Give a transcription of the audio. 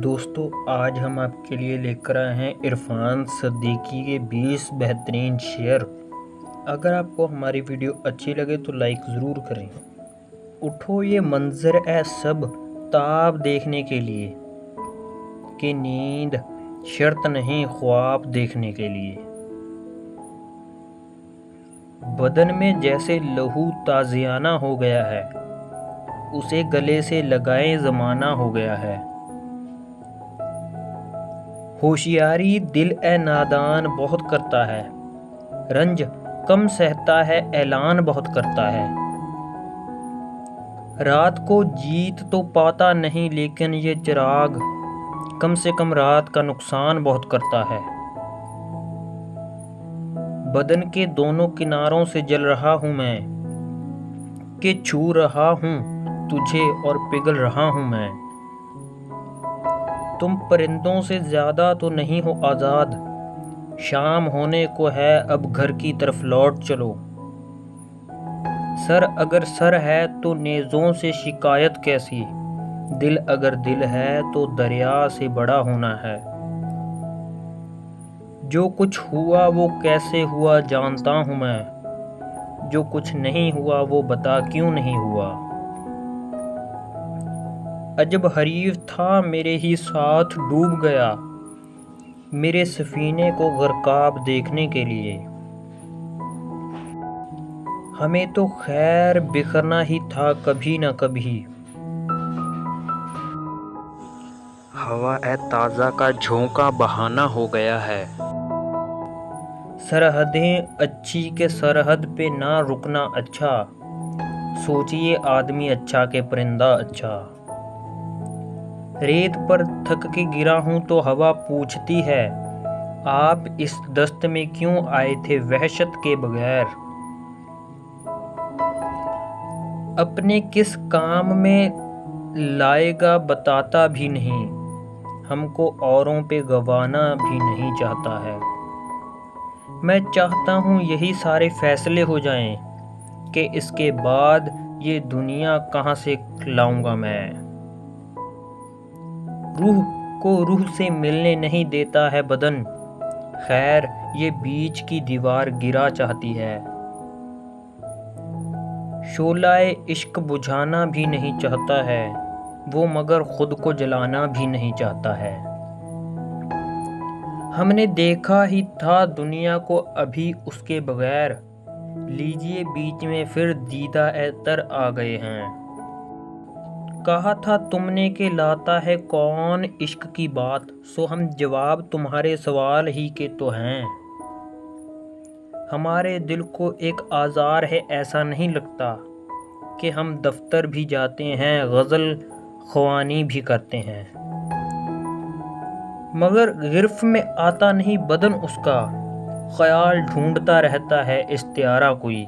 दोस्तों, आज हम आपके लिए लेकर आए हैं इरफान सिद्दीकी के 20 बेहतरीन शेर। अगर आपको हमारी वीडियो अच्छी लगे तो लाइक ज़रूर करें। उठो ये मंजर है सब ताब देखने के लिए, कि नींद शर्त नहीं ख्वाब देखने के लिए। बदन में जैसे लहू ताज़ियाना हो गया है, उसे गले से लगाए ज़माना हो गया है। होशियारी दिल ए नादान बहुत करता है, रंज कम सहता है ऐलान बहुत करता है। रात को जीत तो पाता नहीं, लेकिन ये चिराग कम से कम रात का नुकसान बहुत करता है। बदन के दोनों किनारों से जल रहा हूँ मैं, कि छू रहा हूँ तुझे और पिघल रहा हूँ मैं। तुम परिंदों से ज़्यादा तो नहीं हो आज़ाद, शाम होने को है अब घर की तरफ लौट चलो। सर अगर सर है तो नेज़ों से शिकायत कैसी, दिल अगर दिल है तो दरिया से बड़ा होना है। जो कुछ हुआ वो कैसे हुआ जानता हूँ मैं, जो कुछ नहीं हुआ वो बता क्यों नहीं हुआ। अजब हरीफ था मेरे ही साथ डूब गया, मेरे सफीने को गर्काब देखने के लिए। हमें तो खैर बिखरना ही था कभी न कभी। हवा ए ताज़ा का झोंका बहाना हो गया है। सरहदें अच्छी के सरहद पे ना रुकना अच्छा, सोचिए आदमी अच्छा के परिंदा अच्छा। रेत पर थक के गिरा हूँ तो हवा पूछती है, आप इस दस्त में क्यों आए थे वहशत के बगैर। अपने किस काम में लाएगा बताता भी नहीं, हमको औरों पे गवाना भी नहीं चाहता है। मैं चाहता हूँ यही सारे फैसले हो जाएं, कि इसके बाद ये दुनिया कहाँ से लाऊंगा मैं। रूह को रूह से मिलने नहीं देता है बदन, खैर ये बीच की दीवार गिरा चाहती है। शोलाए इश्क बुझाना भी नहीं चाहता है वो, मगर खुद को जलाना भी नहीं चाहता है। हमने देखा ही था दुनिया को अभी उसके बगैर, लीजिए बीच में फिर दीदा एतर आ गए हैं। कहा था तुमने कि लाता है कौन इश्क की बात, सो हम जवाब तुम्हारे सवाल ही के तो हैं। हमारे दिल को एक आज़ार है ऐसा नहीं लगता, कि हम दफ्तर भी जाते हैं गज़ल ख्वानी भी करते हैं। मगर गिरफ़ में आता नहीं बदन उसका, ख्याल ढूंढता रहता है इस्तियारा कोई।